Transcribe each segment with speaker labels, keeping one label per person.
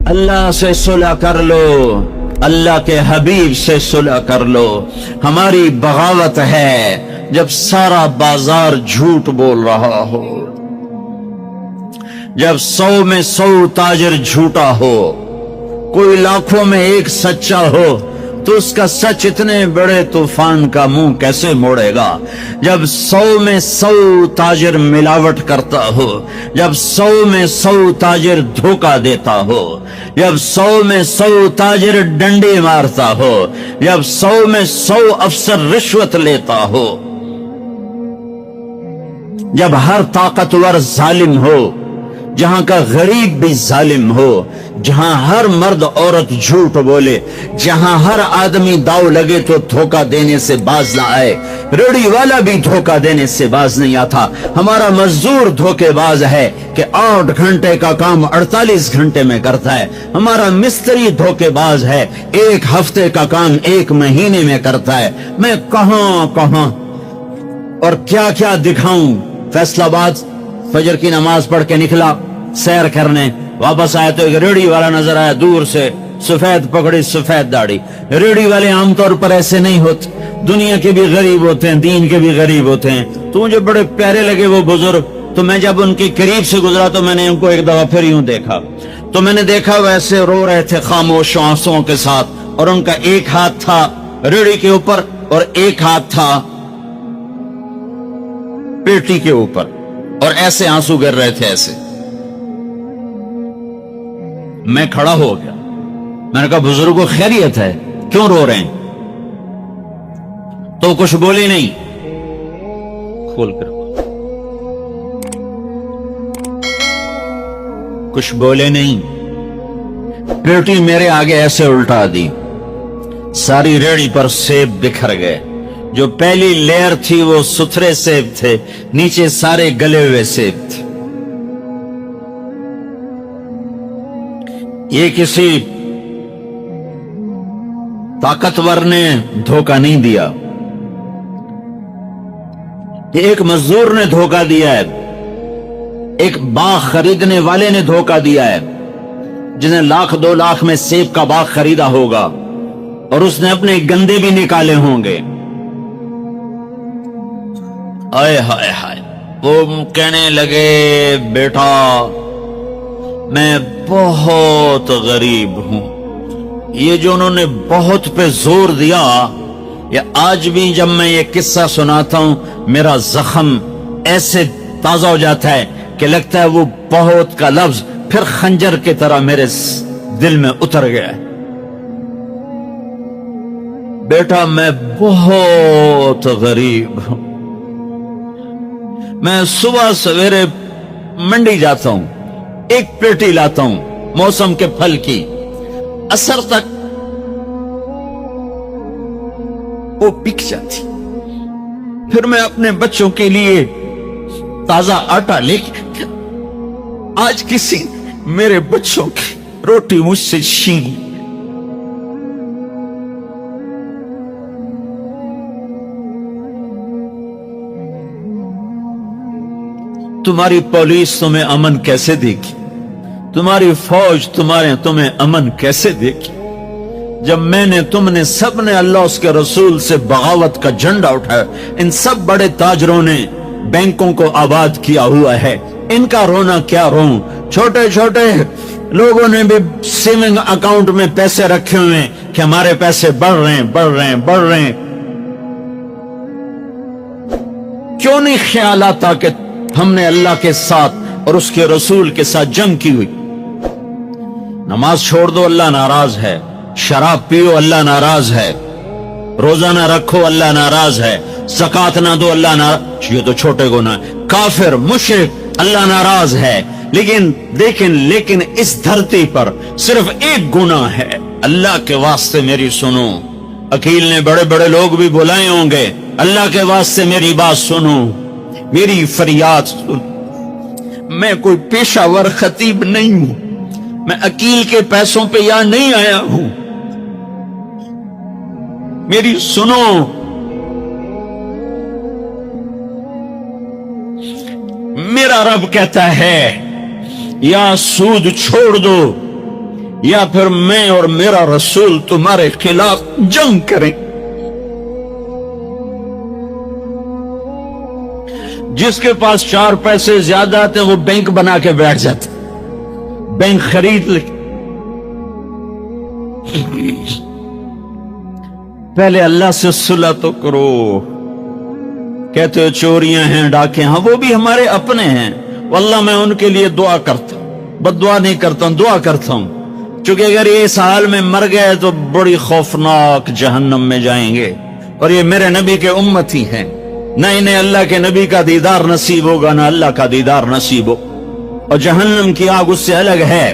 Speaker 1: اللہ سے صلح کر لو، اللہ کے حبیب سے صلح کر لو۔ ہماری بغاوت ہے جب سارا بازار جھوٹ بول رہا ہو، جب 100 میں 100 تاجر جھوٹا ہو، کوئی لاکھوں میں ایک سچا ہو، تو اس کا سچ اتنے بڑے طوفان کا منہ کیسے موڑے گا؟ جب 100 میں 100 تاجر ملاوٹ کرتا ہو، جب 100 میں 100 تاجر دھوکہ دیتا ہو، جب 100 میں 100 تاجر ڈنڈے مارتا ہو، جب 100 میں 100 افسر رشوت لیتا ہو، جب ہر طاقتور ظالم ہو، جہاں کا غریب بھی ظالم ہو، جہاں ہر مرد عورت جھوٹ بولے، جہاں ہر آدمی داؤ لگے تو دھوکہ دینے سے باز نہ آئے، ریڑھی والا بھی دھوکہ دینے سے باز نہیں آتا۔ ہمارا مزدور دھوکے باز ہے کہ 8 گھنٹے کا کام 48 گھنٹے میں کرتا ہے، ہمارا مستری دھوکے باز ہے، 1 ہفتے کا کام 1 مہینے میں کرتا ہے۔ میں کہاں اور کیا دکھاؤں؟ فیصل آباد فجر کی نماز پڑھ کے نکلا سیر کرنے، واپس آیا تو ایک ریڑھی والا نظر آیا دور سے، سفید پگڑی سفید داڑھی۔ ریڑھی والے عام طور پر ایسے نہیں ہوتے، دنیا کے بھی غریب ہوتے ہیں، دین کے بھی غریب ہوتے ہیں۔ تو مجھے بڑے پیارے لگے وہ بزرگ، تو میں جب ان کے قریب سے گزرا تو میں نے ان کو ایک دفعہ پھر یوں دیکھا، تو میں نے دیکھا ویسے رو رہے تھے خاموش آنسوؤں کے ساتھ، اور ان کا ایک ہاتھ تھا ریڑھی کے اوپر اور ایک ہاتھ تھا پیٹی کے اوپر، اور ایسے آنسو گر رہے تھے ایسے۔ میں کھڑا ہو گیا، میں نے کہا بزرگوں خیریت ہے، کیوں رو رہے ہیں؟ تو کچھ بولے نہیں، کھول کر کچھ بولے نہیں، پیٹی میرے آگے ایسے الٹا دی، ساری ریڑھی پر سیب بکھر گئے۔ جو پہلی لیئر تھی وہ ستھرے سیب تھے، نیچے سارے گلے ہوئے سیب تھے۔ یہ کسی طاقتور نے دھوکہ نہیں دیا، یہ ایک مزدور نے دھوکہ دیا ہے، ایک باغ خریدنے والے نے دھوکہ دیا ہے، جس نے 1,00,000 2 لاکھ میں سیب کا باغ خریدا ہوگا، اور اس نے اپنے گندے بھی نکالے ہوں گے۔ آئے ہائے ہائے، وہ کہنے لگے بیٹا میں بہت غریب ہوں۔ یہ جو انہوں نے بہت پہ زور دیا، یہ آج بھی جب میں یہ قصہ سناتا ہوں میرا زخم ایسے تازہ ہو جاتا ہے کہ لگتا ہے وہ بہت کا لفظ پھر خنجر کی طرح میرے دل میں اتر گیا ہے۔ بیٹا میں بہت غریب ہوں، میں صبح سویرے منڈی جاتا ہوں، ایک پیٹی لاتا ہوں موسم کے پھل کی، عصر تک وہ بک جاتی، پھر میں اپنے بچوں کے لیے تازہ آٹا لے کے، آج کسی میرے بچوں کی روٹی مجھ سے چھین لی۔ تمہاری پولیس تمہیں امن کیسے دے گی؟ تمہاری فوج تمہیں امن کیسے دے گی؟ جب میں نے تم نے سب نے اللہ اس کے رسول سے بغاوت کا جھنڈا اٹھایا، ان سب بڑے تاجروں نے بینکوں کو آباد کیا ہوا ہے، ان کا رونا کیا روں؟ چھوٹے چھوٹے لوگوں نے بھی سیونگ اکاؤنٹ میں پیسے رکھے ہوئے ہیں کہ ہمارے پیسے بڑھ رہے ہیں۔ کیوں نہیں خیال آتا کہ ہم نے اللہ کے ساتھ اور اس کے رسول کے ساتھ جنگ کی ہوئی؟ نماز چھوڑ دو اللہ ناراض ہے، شراب پیو اللہ ناراض ہے، روزہ نہ رکھو اللہ ناراض ہے، زکات نہ دو اللہ ناراض، یہ تو چھوٹے گناہ، کافر مشرک اللہ ناراض ہے، لیکن اس دھرتی پر صرف ایک گناہ ہے۔ اللہ کے واسطے میری سنو، عقیل نے بڑے بڑے لوگ بھی بلائے ہوں گے، اللہ کے واسطے میری بات سنو، میری فریاد سن۔ میں کوئی پیشہ ور خطیب نہیں ہوں، میں عقیل کے پیسوں پہ یہاں نہیں آیا ہوں، میری سنو۔ میرا رب کہتا ہے یا سود چھوڑ دو یا پھر میں اور میرا رسول تمہارے خلاف جنگ کریں۔ جس کے پاس 4 پیسے زیادہ آتے وہ بینک بنا کے بیٹھ جاتے، بینک خرید لے۔ پہلے اللہ سے صلح تو کرو۔ کہتے ہو چوریاں ہیں، ڈاکے، ہاں وہ بھی ہمارے اپنے ہیں، واللہ میں ان کے لیے دعا کرتا ہوں، بد دعا نہیں کرتا ہوں، دعا کرتا ہوں، چونکہ اگر یہ اس حال میں مر گئے تو بڑی خوفناک جہنم میں جائیں گے، اور یہ میرے نبی کے امتی ہیں، نہ انہیں اللہ کے نبی کا دیدار نصیب ہوگا نہ اللہ کا دیدار نصیب ہو، اور جہنم کی آگ اس سے الگ ہے۔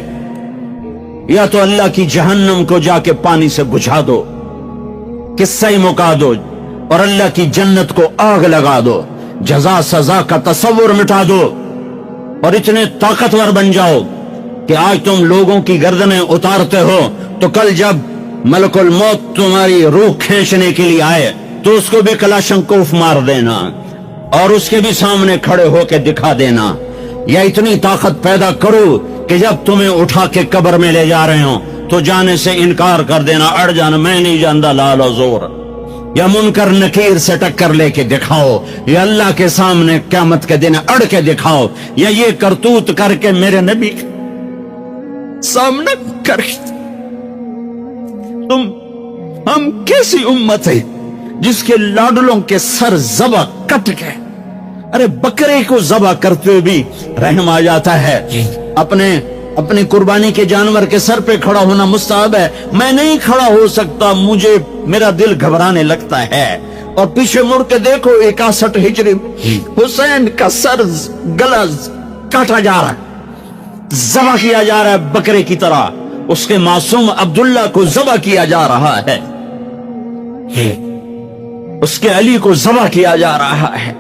Speaker 1: یا تو اللہ کی جہنم کو جا کے پانی سے بجھا دو، قصہ ہی مکا دو، اور اللہ کی جنت کو آگ لگا دو، جزا سزا کا تصور مٹا دو، اور اتنے طاقتور بن جاؤ کہ آج تم لوگوں کی گردنیں اتارتے ہو تو کل جب ملک الموت تمہاری روح کھینچنے کے لیے آئے تو اس کو بھی کلاشنکوف مار دینا اور اس کے بھی سامنے کھڑے ہو کے دکھا دینا، یا اتنی طاقت پیدا کرو کہ جب تمہیں اٹھا کے قبر میں لے جا رہے ہوں تو جانے سے انکار کر دینا، اڑ جانا، میں نہیں جانتا لال و زور، یا منکر نکیر سے ٹکر لے کے دکھاؤ، یا اللہ کے سامنے قیامت کے دن اڑ کے دکھاؤ، یا یہ کرتوت کر کے میرے نبی سامنے کر ہم کیسی امت ہے جس کے لاڈلوں کے سر ذبح کٹ گئے؟ ارے بکرے کو ذبح کرتے ہوئے بھی رحم آ جاتا ہے۔ اپنی قربانی کے جانور کے سر پہ کھڑا ہونا مستحب ہے، میں نہیں کھڑا ہو سکتا، مجھے میرا دل گھبرانے لگتا ہے۔ اور پیچھے مڑ کے دیکھو 61 ہجری حسین کا سر گلا کاٹا جا رہا ہے، ذبح کیا جا رہا ہے بکرے کی طرح، اس کے معصوم عبداللہ کو ذبح کیا جا رہا ہے، اس کے علی کو ذبح کیا جا رہا ہے،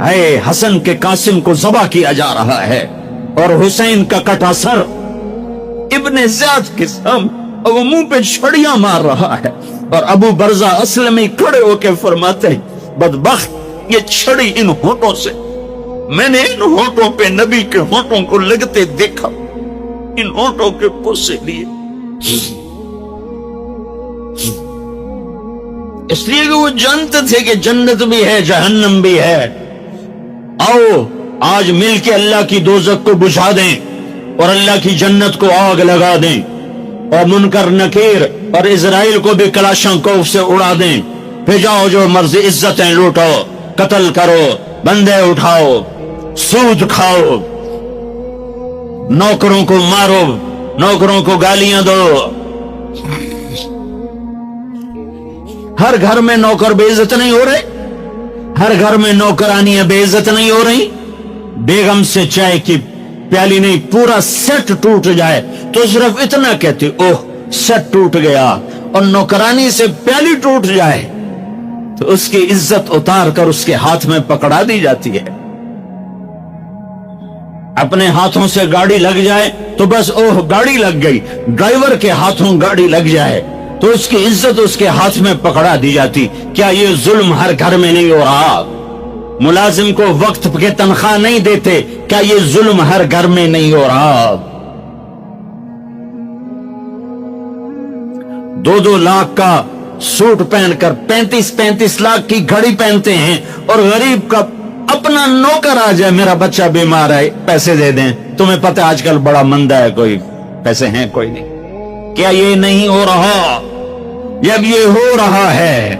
Speaker 1: اے حسن کے قاسم کو ذبح کیا جا رہا ہے، اور حسین کا کٹا سر ابن زیاد کے سامنے اور وہ منہ پہ چھڑیاں مار رہا ہے، اور ابو برزہ اسلمی کھڑے ہو کے فرماتے ہیں بدبخت یہ چھڑی ان ہونٹوں سے، میں نے ان ہونٹوں پہ نبی کے ہونٹوں کو لگتے دیکھا، ان ہونٹوں کے پوسے لیے، اس لیے کہ وہ جانتے تھے کہ جنت بھی ہے جہنم بھی ہے۔ آؤ آج مل کے اللہ کی دوزخ کو بجھا دیں اور اللہ کی جنت کو آگ لگا دیں، اور منکر نکیر اور اسرائیل کو بھی کلاشنکوف سے اڑا دیں، پھر جاؤ جو مرضی عزتیں لوٹو، قتل کرو، بندے اٹھاؤ، سود کھاؤ، نوکروں کو مارو، نوکروں کو گالیاں دو۔ ہر گھر میں نوکر بے عزت نہیں ہو رہے، ہر گھر میں نوکرانیاں بے عزت نہیں ہو رہی، بیگم سے چائے کی پیالی نہیں پورا سیٹ ٹوٹ جائے تو صرف اتنا کہتے اوہ سیٹ ٹوٹ گیا، اور نوکرانی سے پیالی ٹوٹ جائے تو اس کی عزت اتار کر اس کے ہاتھ میں پکڑا دی جاتی ہے۔ اپنے ہاتھوں سے گاڑی لگ جائے تو بس اوہ گاڑی لگ گئی، ڈرائیور کے ہاتھوں گاڑی لگ جائے تو اس کی عزت اس کے ہاتھ میں پکڑا دی جاتی۔ کیا یہ ظلم ہر گھر میں نہیں ہو رہا؟ ملازم کو وقت کے تنخواہ نہیں دیتے، کیا یہ ظلم ہر گھر میں نہیں ہو رہا؟ 2-2 لاکھ کا سوٹ پہن کر 35 لاکھ کی گھڑی پہنتے ہیں، اور غریب کا اپنا نوکر آ جائے میرا بچہ بیمار ہے پیسے دے دیں، تمہیں پتہ آج کل بڑا مندہ ہے، کوئی پیسے ہیں کوئی نہیں۔ کیا یہ نہیں ہو رہا؟ جب یہ ہو رہا ہے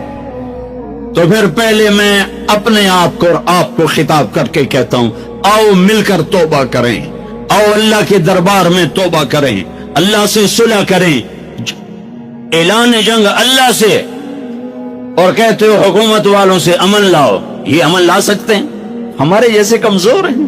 Speaker 1: تو پھر پہلے میں اپنے آپ کو اور آپ کو خطاب کر کے کہتا ہوں آؤ مل کر توبہ کریں، آؤ اللہ کے دربار میں توبہ کریں، اللہ سے صلح کریں، اعلان جنگ اللہ سے، اور کہتے ہو حکومت والوں سے امن لاؤ، یہ امن لا سکتے ہیں؟ ہمارے جیسے کمزور ہیں؟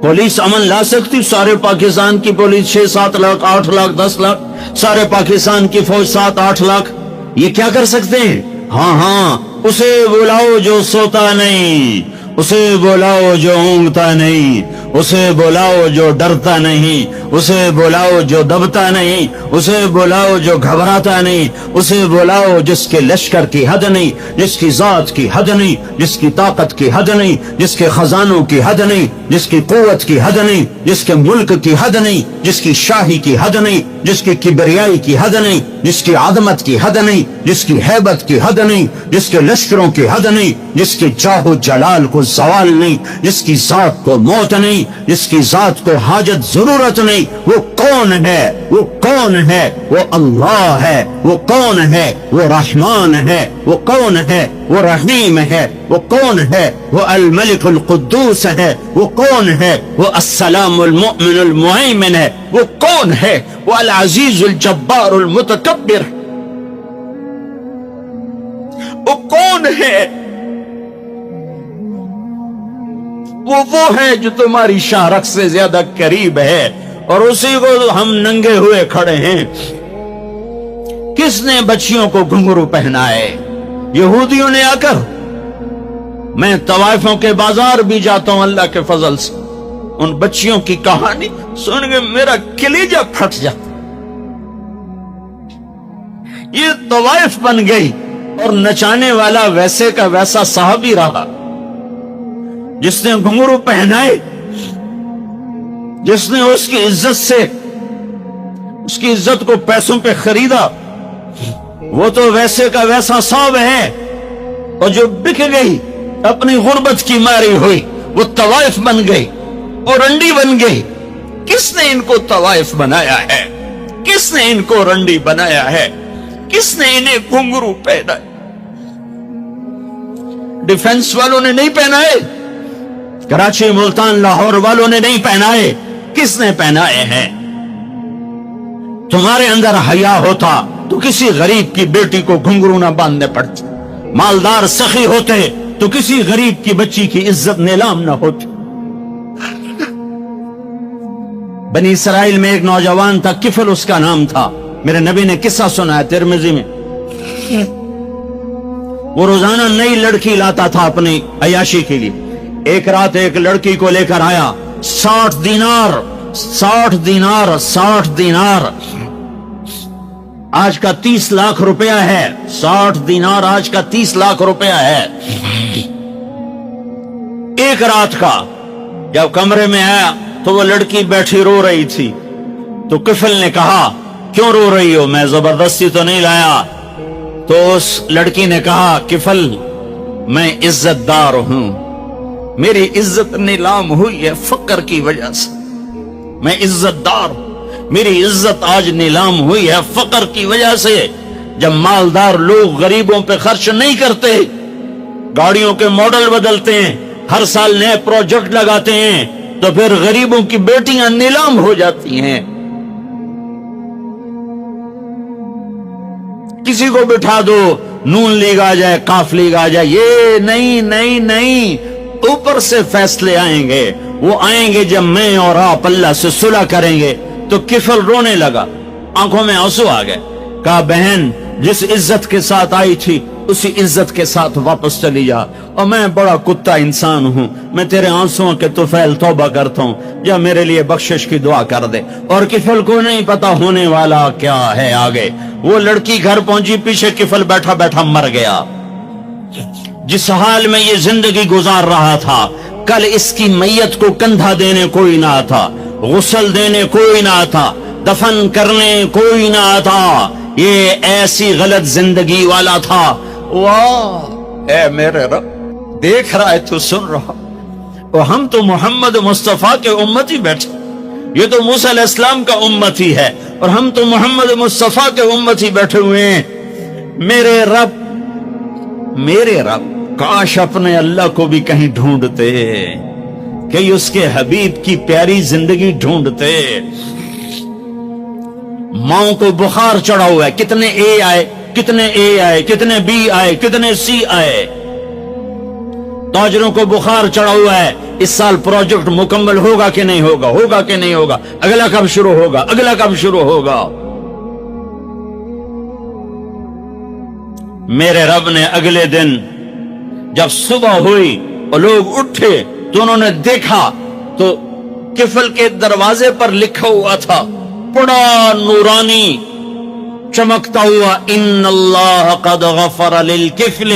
Speaker 1: پولیس امن لا سکتی؟ سارے پاکستان کی پولیس 6-7 لاکھ 8 لاکھ 10 لاکھ، سارے پاکستان کی فوج 7-8 لاکھ، یہ کیا کر سکتے ہیں؟ ہاں اسے بلاؤ جو سوتا نہیں، اسے بلاؤ جو اونگتا نہیں، اسے بلاؤ جو ڈرتا نہیں، اسے بلاؤ جو دبتا نہیں، اسے بلاؤ جو گھبراتا نہیں، اسے بلاؤ جس کے لشکر کی حد نہیں، جس کی ذات کی حد نہیں، جس کی طاقت کی حد نہیں، جس کے خزانوں کی حد نہیں، جس کی قوت کی حد نہیں، جس کے ملک کی حد نہیں، جس کی شاہی کی حد نہیں، جس کی کبریائی کی حد نہیں، جس کی عظمت کی حد نہیں، جس کی ہیبت کی حد نہیں، جس کے لشکروں کی حد نہیں، جس کے جاہ و جلال کو زوال نہیں، جس کی ذات کو موت نہیں، جس کی ذات کو حاجت ضرورت نہیں۔ وہ کون ہے؟ وہ کون ہے؟ وہ اللہ ہے۔ وہ کون ہے؟ وہ رحمان ہے۔ وہ کون ہے؟ وہ رحیم ہے۔ وہ کون ہے؟ وہ الملک القدوس ہے۔ وہ کون ہے؟ وہ السلام المؤمن المہیمن ہے۔ وہ کون ہے؟ وہ العزیز الجبار المتکبر۔ وہ کون ہے؟ وہ ہے جو تمہاری شاہرخ سے زیادہ قریب ہے، اور اسی کو ہم ننگے ہوئے کھڑے ہیں۔ کس نے بچیوں کو گھنگرو پہنائے؟ یہودیوں نے آ کر۔ میں طوائفوں کے بازار بھی جاتا ہوں اللہ کے فضل سے، ان بچیوں کی کہانی سن کے میرا کلیجہ پھٹ جاتا۔ یہ طوائف بن گئی، اور نچانے والا ویسے کا ویسا صحابی رہا، جس نے گھنگرو پہنائے، جس نے اس کی عزت سے، اس کی عزت کو پیسوں پہ خریدا، وہ تو ویسے کا ویسا صاحب ہے۔ اور جو بک گئی، اپنی غربت کی ماری ہوئی، وہ طوائف بن گئی، اور رنڈی بن گئی۔ کس نے ان کو طوائف بنایا ہے؟ کس نے ان کو رنڈی بنایا ہے؟ کس نے انہیں گھنگرو پہنائے؟ ڈیفنس والوں نے نہیں پہنائے، کراچی ملتان لاہور والوں نے نہیں پہنائے، کس نے پہنائے ہیں؟ تمہارے اندر حیا ہوتا تو کسی غریب کی بیٹی کو گھنگرو نہ باندھنے پڑتے، مالدار سخی ہوتے تو کسی غریب کی بچی کی عزت نیلام نہ ہوتی۔ بنی اسرائیل میں ایک نوجوان تھا، کفل اس کا نام تھا، میرے نبی نے قصہ سنا ہے ترمذی میں۔ وہ روزانہ نئی لڑکی لاتا تھا اپنی عیاشی کے لیے۔ ایک رات ایک لڑکی کو لے کر آیا، 60 دینار 60 دینار 60 دینار آج کا 30 لاکھ روپیہ ہے۔ 60 دینار آج کا 30 لاکھ روپیہ ہے۔ ایک رات کا جب کمرے میں آیا تو وہ لڑکی بیٹھی رو رہی تھی، تو کفل نے کہا کیوں رو رہی ہو؟ میں زبردستی تو نہیں لایا۔ تو اس لڑکی نے کہا کفل میں عزت دار ہوں، میری عزت نیلام ہوئی ہے فقر کی وجہ سے، میں عزت دار ہوں، میری عزت آج نیلام ہوئی ہے فقر کی وجہ سے۔ جب مالدار لوگ غریبوں پہ خرچ نہیں کرتے، گاڑیوں کے ماڈل بدلتے ہیں، ہر سال نئے پروجیکٹ لگاتے ہیں، تو پھر غریبوں کی بیٹیاں نیلام ہو جاتی ہیں۔ کسی کو بٹھا دو، نون لیگ آ جائے، کاف لیگ آ جائے، یہ نہیں نہیں نہیں، اوپر سے فیصلے آئیں گے۔ وہ آئیں گے جب میں اور آپ اللہ سے صلح کریں گے۔ تو کفل رونے لگا، آنکھوں میں آنسو آ گئے۔ کہا بہن جس عزت کے ساتھ آئی تھی اسی عزت کے ساتھ واپس چلی جا، اور میں بڑا کتا انسان ہوں، میں تیرے آنسوؤں کے طفیل توبہ کرتا ہوں، یا میرے لیے بخشش کی دعا کر دے۔ اور کفل کو نہیں پتا ہونے والا کیا ہے آگے۔ وہ لڑکی گھر پہنچی، پیچھے کفل بیٹھا بیٹھا مر گیا۔ جس حال میں یہ زندگی گزار رہا تھا، کل اس کی میت کو کندھا دینے کوئی نہ تھا، غسل دینے کوئی نہ تھا، دفن کرنے کوئی نہ تھا۔ یہ ایسی غلط زندگی والا تھا۔ واہ اے میرے رب، دیکھ رہا ہے تو سن رہا، اور ہم تو محمد مصطفیٰ کے امتی بیٹھے، یہ تو موسیٰ علیہ السلام کا امتی ہے، اور ہم تو محمد مصطفیٰ کے امتی بیٹھے ہوئے ہیں۔ میرے رب کاش اپنے اللہ کو بھی کہیں ڈھونڈتے، کہیں اس کے حبیب کی پیاری زندگی ڈھونڈتے۔ ماؤں کو بخار چڑھا ہوا ہے، کتنے اے آئے، کتنے اے آئے، کتنے بی آئے، کتنے سی آئے۔ تاجروں کو بخار چڑھا ہوا ہے، اس سال پروجیکٹ مکمل ہوگا کہ نہیں ہوگا، ہوگا کہ نہیں ہوگا، اگلا کب شروع ہوگا، اگلا کب شروع ہوگا۔ میرے رب نے اگلے دن جب صبح ہوئی اور لوگ اٹھے تو انہوں نے دیکھا تو کفل کے دروازے پر لکھا ہوا تھا بڑا نورانی چمکتا ہوا، ان اللہ قد غفر للکفل،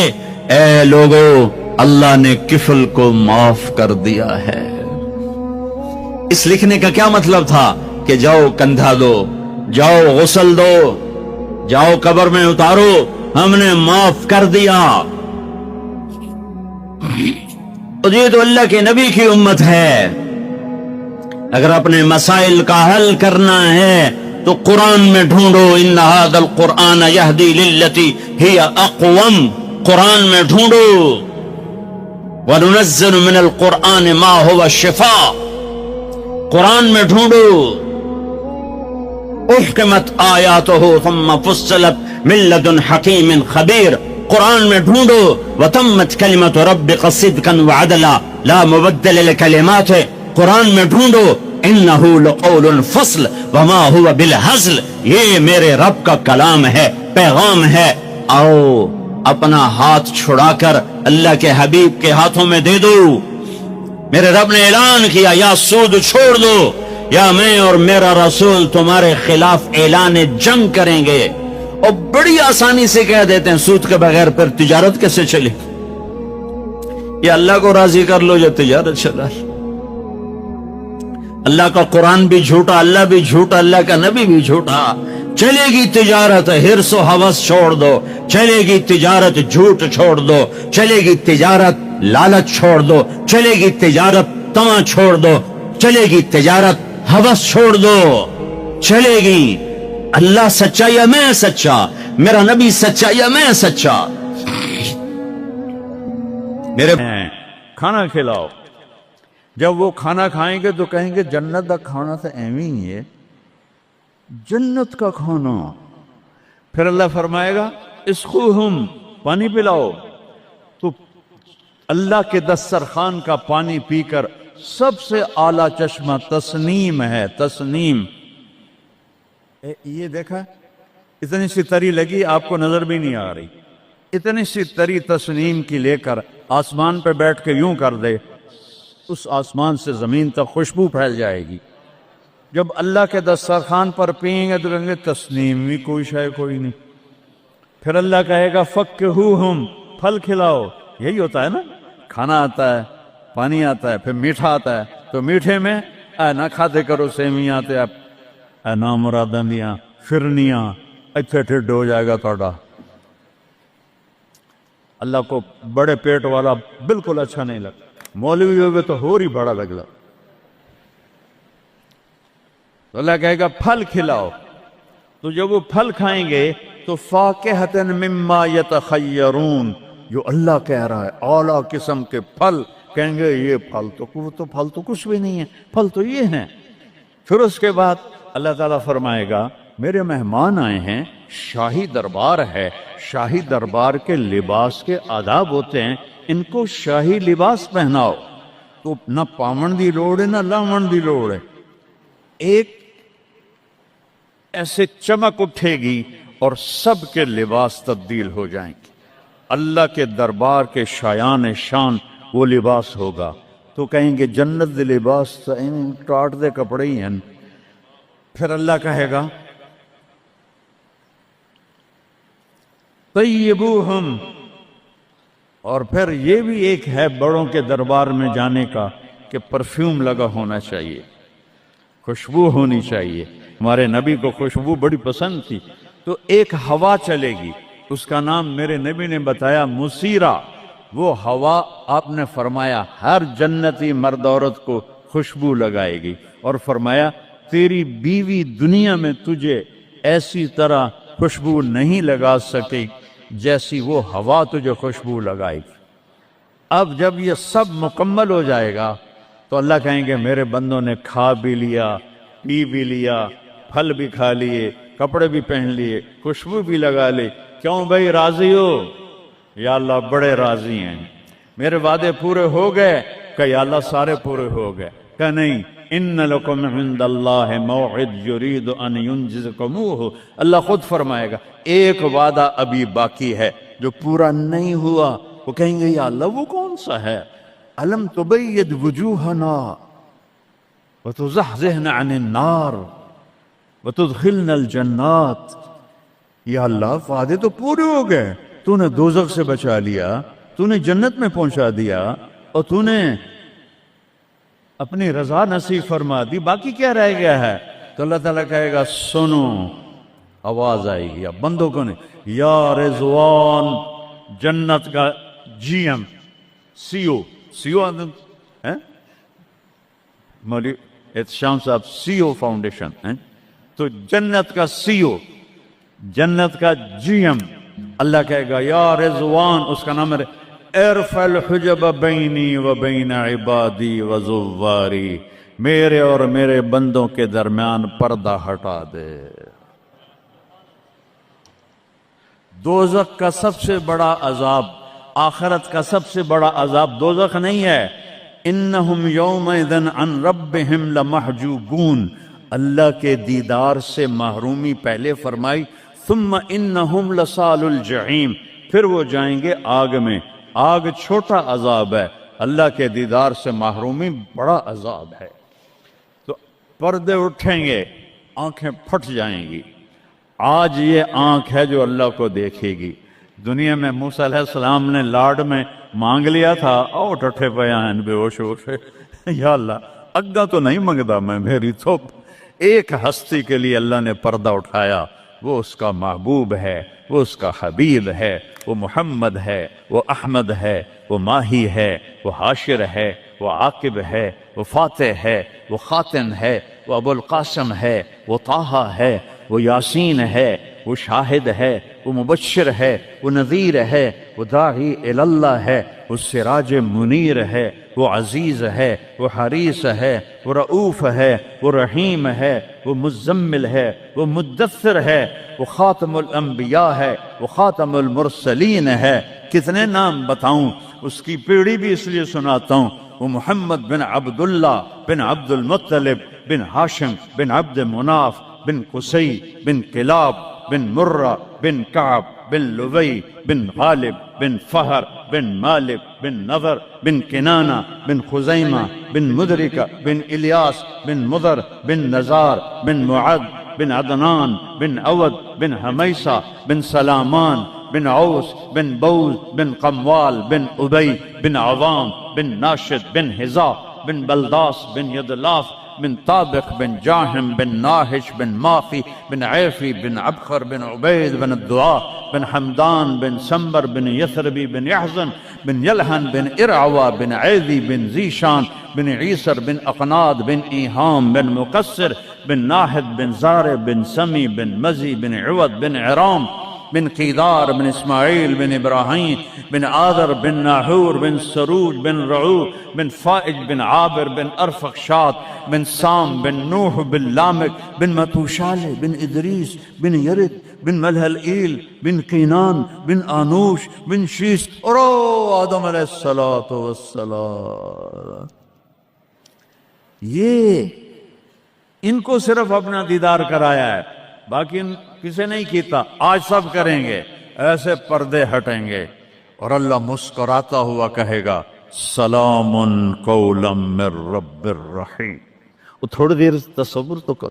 Speaker 1: اے لوگو اللہ نے کفل کو معاف کر دیا ہے۔ اس لکھنے کا کیا مطلب تھا کہ جاؤ کندھا دو، جاؤ غسل دو، جاؤ قبر میں اتارو، ہم نے معاف کر دیا۔ اور یہ تو اللہ کے نبی کی امت ہے، اگر اپنے مسائل کا حل کرنا ہے تو قرآن میں ڈھونڈو، ان ھذا القرآن یہدی للتی ہی اقوم، قرآن میں ڈھونڈو، وَنُنَزِّلُ مِنَ الْقُرْآنِ مَا هُوَ شِفَاء، قرآن میں ڈھونڈو، احکمت آیاتہ ثم فصلت من لدن حکیم خبیر، قرآن میں ڈھونڈو، وتمت کلمۃ ربک صدقا وعدلا لا مبدل لکلماتہ، قرآن میں ڈھونڈو، انہ لقول فصل وما هو بالہزل، یہ میرے رب کا کلام ہے، پیغام ہے۔ آؤ اپنا ہاتھ چھڑا کر اللہ کے حبیب کے ہاتھوں میں دے دو۔ میرے رب نے اعلان کیا، یا سود چھوڑ دو یا میں اور میرا رسول تمہارے خلاف اعلان جنگ کریں گے۔ اور بڑی آسانی سے کہہ دیتے ہیں سود کے بغیر پھر تجارت کیسے چلے؟ یا اللہ کو راضی کر لو یا تجارت چلا۔ اللہ کا قرآن بھی جھوٹا، اللہ بھی جھوٹا، اللہ کا نبی بھی جھوٹا۔ چلے گی تجارت، ہرس و ہوس چھوڑ دو، چلے گی تجارت، جھوٹ چھوڑ دو، چلے گی تجارت، لالچ چھوڑ دو، چلے گی تجارت، طمع چھوڑ دو، چلے گی تجارت، ہوس چھوڑ دو، چلے گی۔ اللہ سچا یا میں سچا، میرا نبی سچا یا میں سچا؟ میرے
Speaker 2: کھانا کھلاؤ، جب وہ کھانا کھائیں گے تو کہیں گے جنت کا کھانا تو ایویں ہی ہے، جنت کا کھانا۔ پھر اللہ فرمائے گا اسقوہم، پانی پلاؤ، تو اللہ کے دسترخوان کا پانی پی کر سب سے اعلیٰ چشمہ تسنیم ہے، تسنیم۔ یہ دیکھا اتنی سی تری لگی، آپ کو نظر بھی نہیں آ رہی، اتنی سی تری تسنیم کی لے کر آسمان پہ بیٹھ کے یوں کر دے، اس آسمان سے زمین تک خوشبو پھیل جائے گی۔ جب اللہ کے دسترخوان پر پئیں گے تو کہیں گے تسنیم بھی کوئی شے کوئی نہیں۔ پھر اللہ کہے گا فکہوہم، پھل کھلاؤ۔ یہی ہوتا ہے نا، کھانا آتا ہے، پانی آتا ہے، پھر میٹھا آتا ہے، تو میٹھے میں اے نہ کھاتے کرو سیویاں تے اے نامراداں دیاں فرنیاں، اتھے ٹھڈ ہو جائے گا تھوڑا۔ اللہ کو بڑے پیٹ والا بالکل اچھا نہیں لگتا، مولوی ہوگے تو ہی بڑا لگتا۔ تو اللہ کہے گا پھل کھلاؤ، تو جب وہ پھل کھائیں گے تو فاکہۃ مما یتخیرون، جو اللہ کہہ رہا ہے اعلیٰ قسم کے پھل، کہیں گے یہ پھل تو کچھ بھی نہیں ہے، پھل تو یہ ہیں۔ پھر اس کے بعد اللہ تعالیٰ فرمائے گا میرے مہمان آئے ہیں، شاہی دربار ہے، شاہی دربار کے لباس کے آداب ہوتے ہیں، ان کو شاہی لباس پہناؤ۔ تو نہ پامن دی لوڑ ہے نہ لامن دی لوڑ ہے، ایک ایسے چمک اٹھے گی اور سب کے لباس تبدیل ہو جائیں گے۔ اللہ کے دربار کے شایان شان وہ لباس ہوگا، تو کہیں گے جنت دے لباس ٹاٹ دے کپڑے ہی ہیں۔ پھر اللہ کہے گا طیبوہم، اور پھر یہ بھی ایک ہے بڑوں کے دربار میں جانے کا کہ پرفیوم لگا ہونا چاہیے، خوشبو ہونی چاہیے۔ ہمارے نبی کو خوشبو بڑی پسند تھی، تو ایک ہوا چلے گی، اس کا نام میرے نبی نے بتایا مسیرہ۔ وہ ہوا آپ نے فرمایا ہر جنتی مرد عورت کو خوشبو لگائے گی، اور فرمایا تیری بیوی دنیا میں تجھے ایسی طرح خوشبو نہیں لگا سکے جیسی وہ ہوا تجھے خوشبو لگائے گی۔ اب جب یہ سب مکمل ہو جائے گا تو اللہ کہیں گے میرے بندوں نے کھا بھی لیا، پی بھی لیا، پھل بھی کھا لیے، کپڑے بھی پہن لیے، خوشبو بھی لگا لی، کیوں بھائی راضی ہو؟ یا اللہ بڑے راضی ہیں، میرے وعدے پورے ہو گئے؟ کہ یا اللہ سارے پورے ہو گئے۔ کہ نہیں، ان لکم عند اللہ موعد یرید ان ینجزکموہ، اللہ خود فرمائے گا ایک وعدہ ابھی باقی ہے جو پورا نہیں ہوا۔ وہ کہیں گے یا اللہ وہ کون سا ہے؟ الم تبید وجوہنا وتزحزحنا عن النار وتدخلنا الجنات. یا اللہ وعدے تو پورے ہو گئے، تو نے دوزخ سے بچا لیا، تو نے جنت میں پہنچا دیا، اور تو نے اپنی رضا نصیب فرما دی، باقی کیا رہ گیا ہے؟ تو اللہ تعالیٰ کہے گا سنو، آواز آئے گی. اب بندوں کو نہیں، یا رضوان جنت کا جی ایم سی او مولوی احتشام صاحب سی او فاؤنڈیشن، تو جنت کا سی او، جنت کا جی ایم، اللہ کہے گا یا رضوان، اس کا نام ہے ارفع الحجب بینی و بین عبادی و زواری، میرے اور میرے بندوں کے درمیان پردہ ہٹا دے. دوزخ کا سب سے بڑا عذاب، آخرت کا سب سے بڑا عذاب دوزخ نہیں ہے. انہم یومئذ عن ربہم لمحجوبون، اللہ کے دیدار سے محرومی پہلے فرمائی. ثم انہم لصال الجحیم، پھر وہ جائیں گے آگ میں. آگ چھوٹا عذاب ہے، اللہ کے دیدار سے محرومی بڑا عذاب ہے. تو پردے اٹھیں گے، آنکھیں پھٹ جائیں گی. آج یہ آنکھ ہے جو اللہ کو دیکھے گی. دنیا میں موسیٰ علیہ السلام نے لاڈ میں مانگ لیا تھا، او ٹھٹھے پیان بے ہوش اٹھے، یا اللہ اگا تو نہیں منگدا میں، میری تو ایک ہستی کے لیے اللہ نے پردہ اٹھایا، وہ اس کا محبوب ہے، وہ اس کا حبیب ہے، وہ محمد ہے، وہ احمد ہے، وہ ماہی ہے، وہ حاشر ہے، وہ عاقب ہے، وہ فاتح ہے، وہ خاتم ہے، وہ ابو القاسم ہے، وہ طٰہٰ ہے، وہ یاسین ہے، وہ شاہد ہے، وہ مبشر ہے، وہ نذیر ہے، وہ داعی اللہ ہے، وہ سراج منیر ہے، وہ عزیز ہے، وہ حریص ہے، وہ رؤوف ہے، وہ رحیم ہے، وہ مزمل ہے، وہ مدثر ہے، وہ خاتم الانبیاء ہے، وہ خاتم المرسلین ہے. کتنے نام بتاؤں، اس کی پیڑھی بھی اس لیے سناتا ہوں. وہ محمد بن عبداللہ بن عبد المطلب بن ہاشم بن عبد مناف بن قصی بن کلاب بن مرہ بن کعب بن لبی بن غالب بن فہر بن مالک بن نضر بن کنانہ بن خزیمہ بن مدرکہ بن الیاس بن مضر بن نزار بن معد بن عدنان بن عود بن حمیسہ بن سلامان بن عوس بن بوز بن قموال بن ابی بن عوام بن ناشد بن حزا بن بلداس بن یدلاف بن طابق بن جاہم بن ناہش بن ماخی بن عیفی بن عبخر بن عبید بن الدعاء بن حمدان بن سنبر بن یثربی بن یحزن بن یلحن بن ارعوا بن عیدی بن زیشان بن عیسر بن اقناد بن ایہام بن مقصر بن ناحد بن زار بن سمی بن مزی بن عوض بن عرام بن قیدار بن اسماعیل بن ابراہیم بن آذر بن ناحور بن سروج بن رعو بن فائج بن عابر بن ارفخشاد بن سام بن نوح بن لامک بن متوشالہ بن ادریس بن یرد بن ملہلئیل بن قینان بن آنوش بن شیس اور آدم علیہ السلام. یہ ان کو صرف اپنا دیدار کرایا ہے، باقی کسے نہیں کیتا. آج سب کریں گے، ایسے پردے ہٹیں گے اور اللہ مسکراتا ہوا کہے گا سلام قولا من رب الرحیم. وہ تھوڑی دیر تصور تو کر،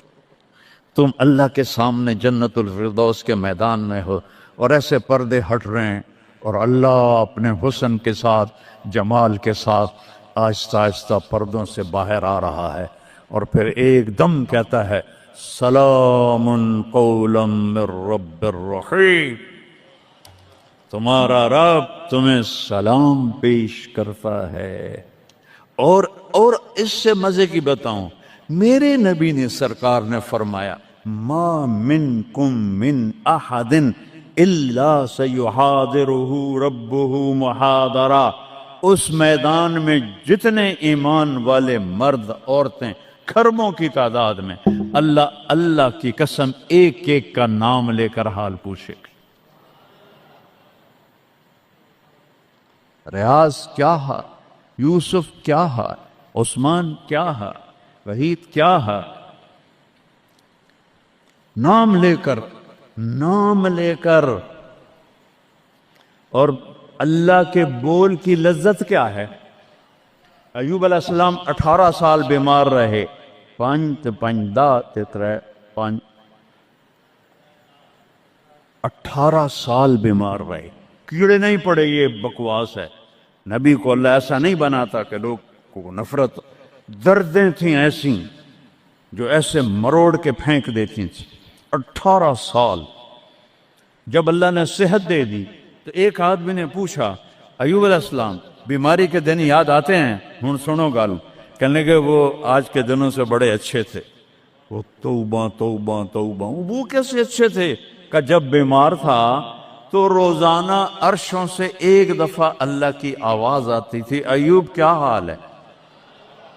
Speaker 2: تم اللہ کے سامنے جنت الفردوس کے میدان میں ہو اور ایسے پردے ہٹ رہے ہیں اور اللہ اپنے حسن کے ساتھ، جمال کے ساتھ آہستہ آہستہ پردوں سے باہر آ رہا ہے اور پھر ایک دم کہتا ہے سلام قولا من رب الرحیم. تمہارا رب تمہیں سلام پیش کرتا ہے. اور اس سے مزے کی بتاؤں، میرے نبی نے سرکار نے فرمایا ما منکم من احد الا سیحاضرہ ربہ محاضرہ. اس میدان میں جتنے ایمان والے مرد عورتیں کھربوں کی تعداد میں، اللہ کی قسم ایک ایک کا نام لے کر حال پوچھے. ریاض کیا ہے، یوسف کیا ہے، عثمان کیا ہے، وحید کیا ہے، نام لے کر. اور اللہ کے بول کی لذت کیا ہے؟ ایوب علیہ السلام 18 سال بیمار رہے. 18 سال بیمار رہے, کیڑے نہیں پڑے. یہ بکواس ہے. نبی کو اللہ ایسا نہیں بناتا کہ لوگ کو نفرت. دردیں تھیں ایسی جو ایسے مروڑ کے پھینک دیتی تھیں. 18 سال. جب اللہ نے صحت دے دی تو ایک آدمی نے پوچھا, ایوب علیہ السلام بیماری کے دن یاد آتے ہیں؟ ہن سنو گالوں. کہنے کہ وہ آج کے دنوں سے بڑے اچھے تھے. وہ توبہ توبہ توبہ. وہ کیسے اچھے تھے؟ کہ جب بیمار تھا تو روزانہ عرشوں سے ایک دفعہ اللہ کی آواز آتی تھی, ایوب کیا حال ہے؟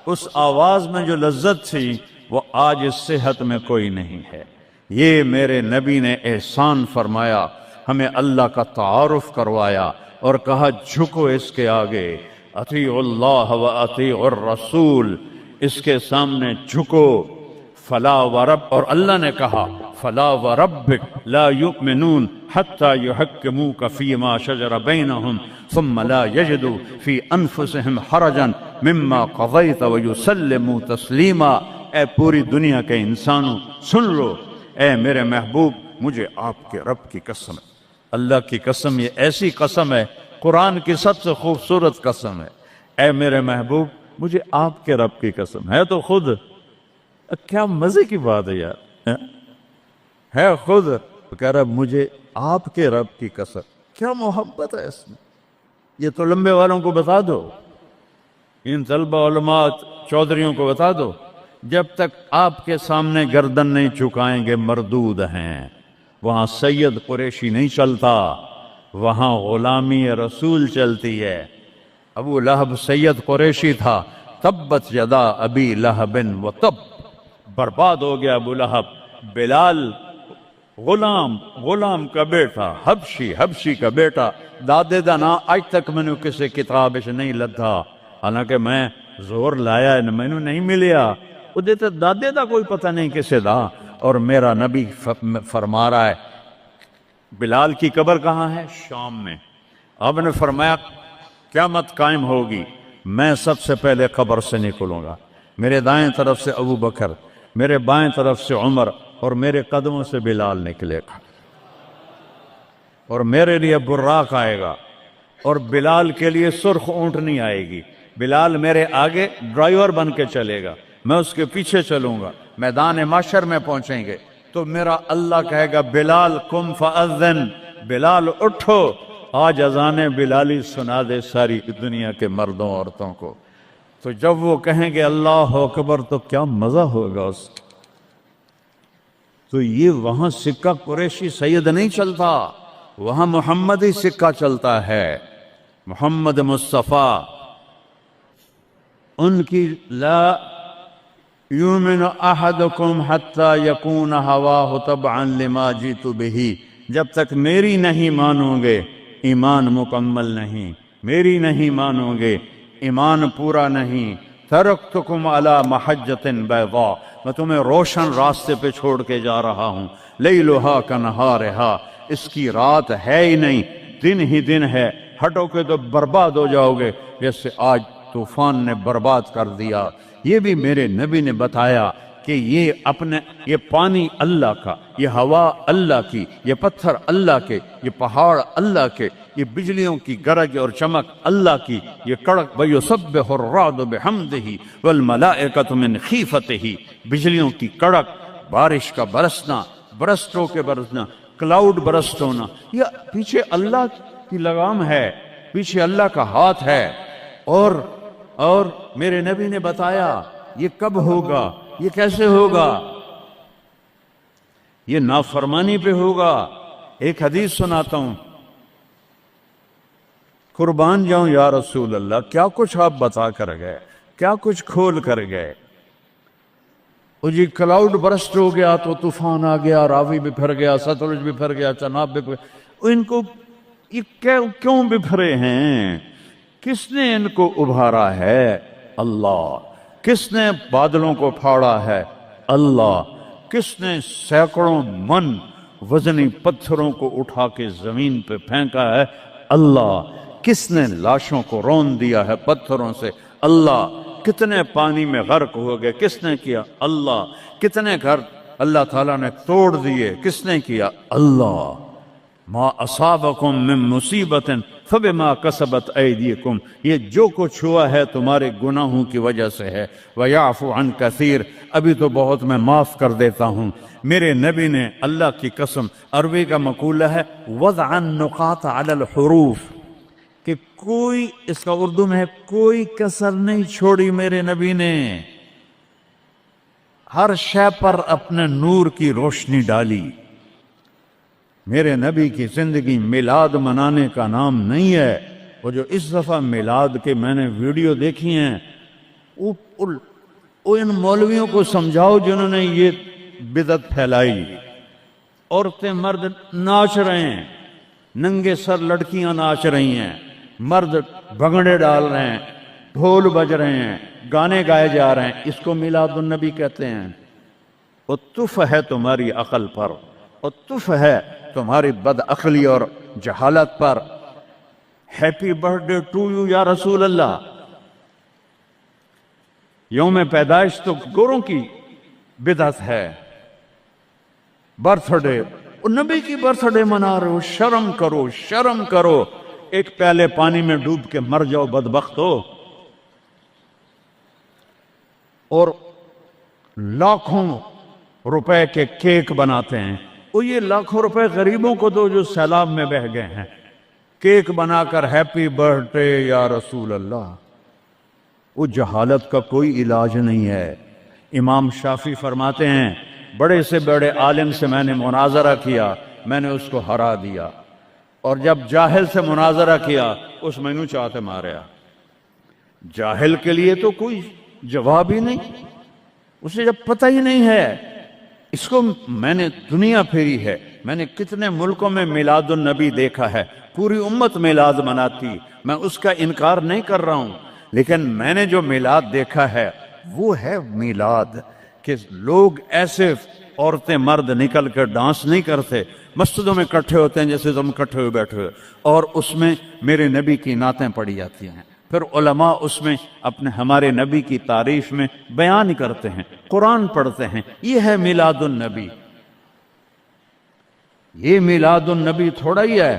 Speaker 2: اس آواز میں جو لذت تھی وہ آج اس صحت میں کوئی نہیں ہے. یہ میرے نبی نے احسان فرمایا, ہمیں اللہ کا تعارف کروایا اور کہا جھکو اس کے آگے, اطیعوا اللہ و اطیعوا الرسول, اس کے سامنے جھکو. فلا ورب, اور اللہ نے کہا فلا وربک لا یؤمنون حتی یحکموک فیما شجر بینہم ثم لا یجدوا فی انفسہم حرجا مما قضیت ویسلموا تسلیما. اے پوری دنیا کے انسانوں سن لو, اے میرے محبوب مجھے آپ کے رب کی قسم ہے. اللہ کی قسم, یہ ایسی قسم ہے, قرآن کی سب سے خوبصورت قسم ہے. اے میرے محبوب مجھے آپ کے رب کی قسم ہے. تو خود کیا مزے کی بات ہے یار, ہے خود کہہ رہا مجھے آپ کے رب کی قسم. کیا محبت ہے اس میں. یہ تو لمبے والوں کو بتا دو, ان طلبہ علماء چودھریوں کو بتا دو, جب تک آپ کے سامنے گردن نہیں جھکائیں گے مردود ہیں. وہاں سید قریشی نہیں چلتا, وہاں غلامی رسول چلتی ہے. ابو لہب سید قریشی تھا. تبت یدا ابی لہب و تب, برباد ہو گیا ابو لہب. بلال غلام کا بیٹا, حبشی کا بیٹا. دادے دا نا آج تک میں نے کسی کتاب سے نہیں لدھا, حالانکہ میں زور لایا میں نے نہیں ملیا. وہ دیتے دادے دا کوئی پتہ نہیں کسے دا. اور میرا نبی فرما رہا ہے بلال کی قبر کہاں ہے؟ شام میں. آپ نے فرمایا قیامت قائم ہوگی, میں سب سے پہلے قبر سے نکلوں گا. میرے دائیں طرف سے ابو بکر, میرے بائیں طرف سے عمر, اور میرے قدموں سے بلال نکلے گا. اور میرے لیے براق آئے گا, اور بلال کے لیے سرخ اونٹنی آئے گی. بلال میرے آگے ڈرائیور بن کے چلے گا, میں اس کے پیچھے چلوں گا. میدان محشر میں پہنچیں گے تو میرا اللہ کہے گا بلال قم فاذن, بلال اٹھو, آج اذان بلالی سنا دے ساری دنیا کے مردوں عورتوں کو. تو جب وہ کہیں گے اللہ اکبر تو کیا مزہ ہوگا اس. تو یہ وہاں سکہ قریشی سید نہیں چلتا, وہاں محمدی سکہ چلتا ہے. محمد مصطفیٰ ان کی لا یؤمن احدکم حتی یکون ہواہ تبعا لما جئت بہ, جب تک میری نہیں مانو گے ایمان مکمل نہیں, میری نہیں مانو گے ایمان پورا نہیں. ترکتکم علی محجۃ بیضاء, میں تمہیں روشن راستے پہ چھوڑ کے جا رہا ہوں. لیلھا کنہارھا, اس کی رات ہے ہی نہیں, دن ہی دن ہے. ہٹو کے تو برباد ہو جاؤ گے جیسے آج طوفان نے برباد کر دیا. یہ بھی میرے نبی نے بتایا کہ یہ پانی اللہ کا, یہ ہوا اللہ کی, یہ پتھر اللہ کے, یہ پہاڑ اللہ کے, یہ بجلیوں کی گرج اور چمک اللہ کی, یہ کڑک وَيُسَبِّحُ الرَّعْدُ بِحَمْدِهِ وَالْمَلَائِكَةُ مِنْ خِيفَتِهِ, بجلیوں کی کڑک, بارش کا برسنا, برسٹوں کے برسنا, کلاؤڈ برسٹ ہونا, یہ پیچھے اللہ کی لگام ہے, پیچھے اللہ کا ہاتھ ہے. اور میرے نبی نے بتایا یہ کب ہوگا, یہ کیسے ہوگا, یہ نافرمانی پہ ہوگا. ایک حدیث سناتا ہوں, قربان جاؤں یا رسول اللہ, کیا کچھ آپ بتا کر گئے, کیا کچھ کھول کر گئے. وہ جی کلاؤڈ برسٹ ہو گیا تو طوفان آ گیا, راوی بکھر گیا, ستلج بکھر گیا, چناب بکھر گیا. ان کو یہ کیوں بکھرے ہیں؟ کس نے ان کو ابھارا ہے؟ اللہ. کس نے بادلوں کو پھاڑا ہے؟ اللہ. کس نے سینکڑوں من وزنی پتھروں کو اٹھا کے زمین پہ پھینکا ہے؟ اللہ. کس نے لاشوں کو رون دیا ہے پتھروں سے؟ اللہ. کتنے پانی میں غرق ہو گئے, کس نے کیا؟ اللہ. کتنے گھر اللہ تعالیٰ نے توڑ دیے, کس نے کیا؟ اللہ. ما اصابکم من مصیبت فبما کسبت ایدیکم, یہ جو کچھ ہوا ہے تمہارے گناہوں کی وجہ سے ہے. ویعفو عن کثیر, ابھی تو بہت میں معاف کر دیتا ہوں. میرے نبی نے اللہ کی قسم, عربی کا مقولہ ہے وضع النقاط علی الحروف, کہ کوئی, اس کا اردو میں ہے کوئی کسر نہیں چھوڑی میرے نبی نے, ہر شے پر اپنے نور کی روشنی ڈالی. میرے نبی کی زندگی میلاد منانے کا نام نہیں ہے. وہ جو اس دفعہ میلاد کے میں نے ویڈیو دیکھی ہیں, وہ ان مولویوں کو سمجھاؤ جنہوں نے یہ بدعت پھیلائی. عورتیں مرد ناچ رہے ہیں, ننگے سر لڑکیاں ناچ رہی ہیں, مرد بھنگڑے ڈال رہے ہیں, ڈھول بج رہے ہیں, گانے گائے جا رہے ہیں. اس کو میلاد النبی کہتے ہیں. وہ تف ہے تمہاری عقل پر, اور تف ہے تمہاری بد عقلی اور جہالت پر. Happy birthday to you یا رسول اللہ. یوم پیدائش تو گوروں کی بدعت ہے. برتھ ڈے, نبی کی برتھ ڈے منا رہے ہو, شرم کرو, شرم کرو. ایک پیالے پانی میں ڈوب کے مر جاؤ بدبخت ہو. اور لاکھوں روپے کے کیک بناتے ہیں. وہ یہ لاکھوں روپے غریبوں کو دو جو سیلاب میں بہہ گئے ہیں. کیک بنا کر ہیپی برتھ ڈے یا رسول اللہ. وہ جہالت کا کوئی علاج نہیں ہے. امام شافعی فرماتے ہیں بڑے سے بڑے عالم سے میں نے مناظرہ کیا, میں نے اس کو ہرا دیا, اور جب جاہل سے مناظرہ کیا اس میں نو چاہتے ماریا. جاہل کے لیے تو کوئی جواب ہی نہیں, اسے جب پتہ ہی نہیں ہے. اس کو میں نے دنیا پھیری ہے, میں نے کتنے ملکوں میں میلاد النبی دیکھا ہے, پوری امت میلاد مناتی, میں اس کا انکار نہیں کر رہا ہوں, لیکن میں نے جو میلاد دیکھا ہے وہ ہے میلاد کہ لوگ ایسے, عورتیں مرد نکل کر ڈانس نہیں کرتے, مسجدوں میں اکٹھے ہوتے ہیں جیسے تم اکٹھے ہوئے بیٹھے ہوئے, اور اس میں میرے نبی کی نعتیں پڑھی جاتی ہیں. پھر علماء اس میں اپنے ہمارے نبی کی تعریف میں بیان کرتے ہیں, قرآن پڑھتے ہیں. یہ ہے میلاد النبی. یہ میلاد النبی تھوڑا ہی ہے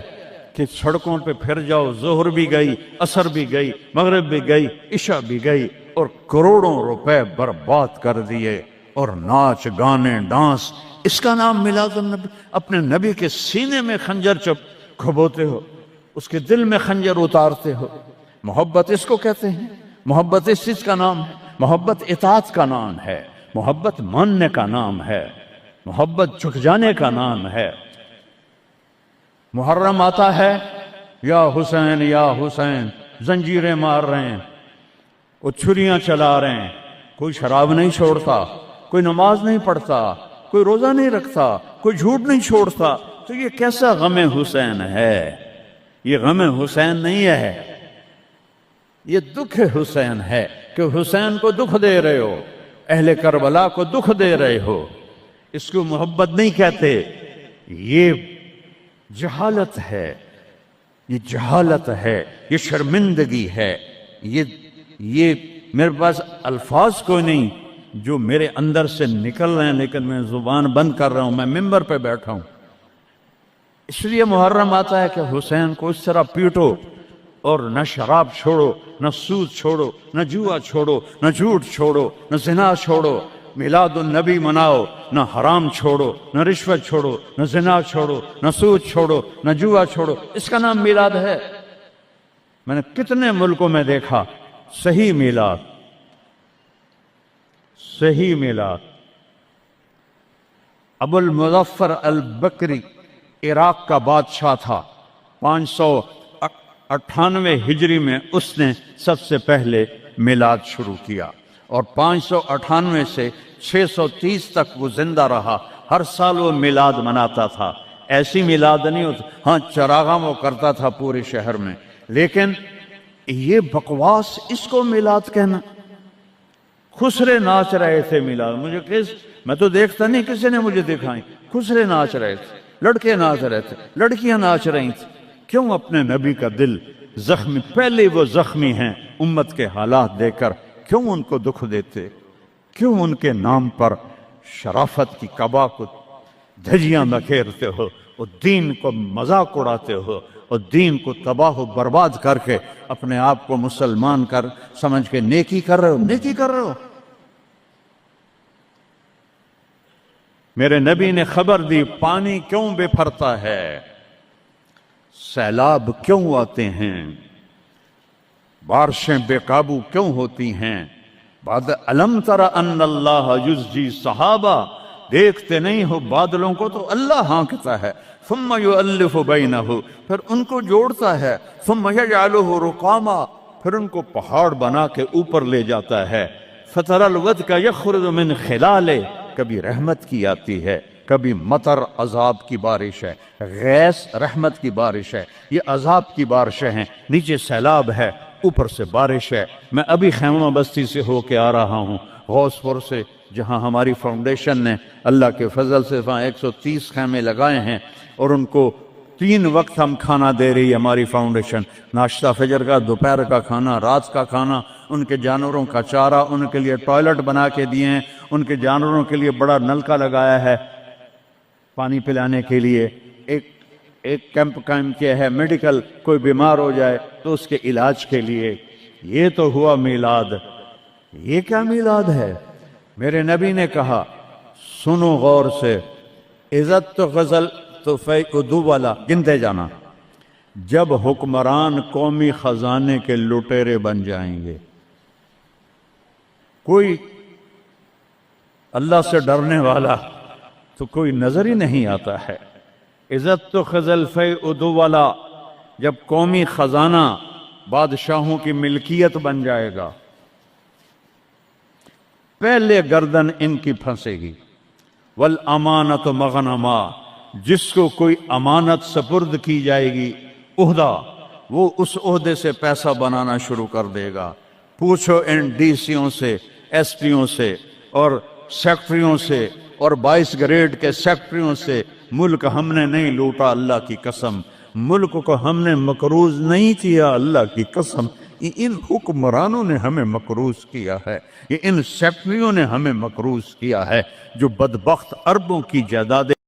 Speaker 2: کہ سڑکوں پہ پھر جاؤ, ظہر بھی گئی, عصر بھی گئی, مغرب بھی گئی, عشاء بھی گئی, اور کروڑوں روپے برباد کر دیے, اور ناچ گانے ڈانس. اس کا نام میلاد النبی. اپنے نبی کے سینے میں خنجر چپ کھبوتے ہو, اس کے دل میں خنجر اتارتے ہو. محبت اس کو کہتے ہیں. محبت اس چیز کا نام ہے. محبت اطاعت کا نام ہے, محبت ماننے کا نام ہے, محبت جھک جانے کا نام ہے. محرم آتا ہے, یا حسین یا حسین, زنجیریں مار رہے ہیں, وہ چھریاں چلا رہے ہیں, کوئی شراب نہیں چھوڑتا, کوئی نماز نہیں پڑھتا, کوئی روزہ نہیں رکھتا, کوئی جھوٹ نہیں چھوڑتا. تو یہ کیسا غم حسین ہے؟ یہ غم حسین نہیں ہے, یہ دکھ حسین ہے کہ حسین کو دکھ دے رہے ہو, اہل کربلا کو دکھ دے رہے ہو. اس کو محبت نہیں کہتے. یہ جہالت ہے, یہ جہالت ہے, یہ شرمندگی ہے. یہ میرے پاس الفاظ کوئی نہیں جو میرے اندر سے نکل رہے ہیں, لیکن میں زبان بند کر رہا ہوں, میں ممبر پہ بیٹھا ہوں. اس لیے محرم آتا ہے کہ حسین کو اس طرح پیٹو, اور نہ شراب چھوڑو, نہ سود چھوڑو, نہ جوا چھوڑو, نہ جھوٹ چھوڑو, نہ زنا چھوڑو. میلاد النبی مناؤ, نہ حرام چھوڑو, نہ رشوت چھوڑو, نہ زنا چھوڑو, نہ سود چھوڑو, نہ جوا چھوڑو. اس کا نام میلاد ہے. میں نے کتنے ملکوں میں دیکھا صحیح میلاد, صحیح میلاد. ابو المظفر البکری عراق کا بادشاہ تھا. 598 ہجری میں اس نے سب سے پہلے میلاد شروع کیا, اور 598 سے 630 تک وہ زندہ رہا. ہر سال وہ میلاد مناتا تھا. ایسی میلاد نہیں ہوتا, ہاں چراغاں وہ کرتا تھا پورے شہر میں, لیکن یہ بکواس, اس کو میلاد کہنا. خسرے ناچ رہے تھے میلاد, میں تو دیکھتا نہیں, کسی نے مجھے دکھائی. خسرے ناچ رہے تھے, لڑکے ناچ رہے تھے, لڑکیاں ناچ رہی تھیں. کیوں؟ اپنے نبی کا دل زخمی, پہلے وہ زخمی ہیں امت کے حالات دے کر کیوں ان کو دکھ دیتے؟ کیوں ان کے نام پر شرافت کی قبا کو دھجیاں بکھیرتے ہو اور دین کو مذاق اڑاتے ہو اور دین کو تباہ و برباد کر کے اپنے آپ کو مسلمان کر سمجھ کے نیکی کر رہے ہو؟ نیکی کر رہے ہو؟ میرے نبی نے خبر دی پانی کیوں بے پھرتا ہے، سیلاب کیوں آتے ہیں، بارشیں بے قابو کیوں ہوتی ہیں؟ بعد الم تر ان اللہ یزجی صحابہ، دیکھتے نہیں ہو بادلوں کو تو اللہ ہانکتا ہے، ثم یؤلف بینہ، پھر ان کو جوڑتا ہے، ثم یجعلہ رقاما، پھر ان کو پہاڑ بنا کے اوپر لے جاتا ہے، فتر الودق یخرج من خلالہ، کبھی رحمت کی آتی ہے، کبھی مطر عذاب کی بارش ہے، غیث رحمت کی بارش ہے، یہ عذاب کی بارشیں ہیں، نیچے سیلاب ہے، اوپر سے بارش ہے۔ میں ابھی خیمہ بستی سے ہو کے آ رہا ہوں، غوث پور سے، جہاں ہماری فاؤنڈیشن نے اللہ کے فضل سے وہاں 130 خیمے لگائے ہیں اور ان کو 3 وقت ہم کھانا دے رہی ہے ہماری فاؤنڈیشن، ناشتہ فجر کا، دوپہر کا کھانا، رات کا کھانا، ان کے جانوروں کا چارہ، ان کے لیے ٹوائلٹ بنا کے دیے ہیں، ان کے جانوروں کے لیے بڑا نلکا لگایا ہے پانی پلانے کے لیے، ایک کیمپ قائم کیا ہے میڈیکل، کوئی بیمار ہو جائے تو اس کے علاج کے لیے۔ یہ تو ہوا میلاد۔ یہ کیا میلاد ہے؟ میرے نبی نے کہا، سنو غور سے، عزت تو غزل تو فیقدو والا، گنتے جانا، جب حکمران قومی خزانے کے لٹیرے بن جائیں گے، کوئی اللہ سے ڈرنے والا تو کوئی نظر ہی نہیں آتا ہے۔ عزت تو خزل فیقدو والا، جب قومی خزانہ بادشاہوں کی ملکیت بن جائے گا، پہلے گردن ان کی پھنسے گی۔ والامانت مغنما، جس کو کوئی امانت سپرد کی جائے گی، عہدہ، وہ اس عہدے سے پیسہ بنانا شروع کر دے گا۔ پوچھو ان ڈی سیوں سے، ایس پیوں سے اور سیکٹریوں سے اور 22 گریڈ کے سیکٹریوں سے، ملک ہم نے نہیں لوٹا اللہ کی قسم، ملک کو ہم نے مقروض نہیں کیا اللہ کی قسم، یہ ان حکمرانوں نے ہمیں مقروض کیا ہے، یہ ان سیکٹریوں نے ہمیں مقروض کیا ہے، جو بدبخت اربوں کی جائیدادیں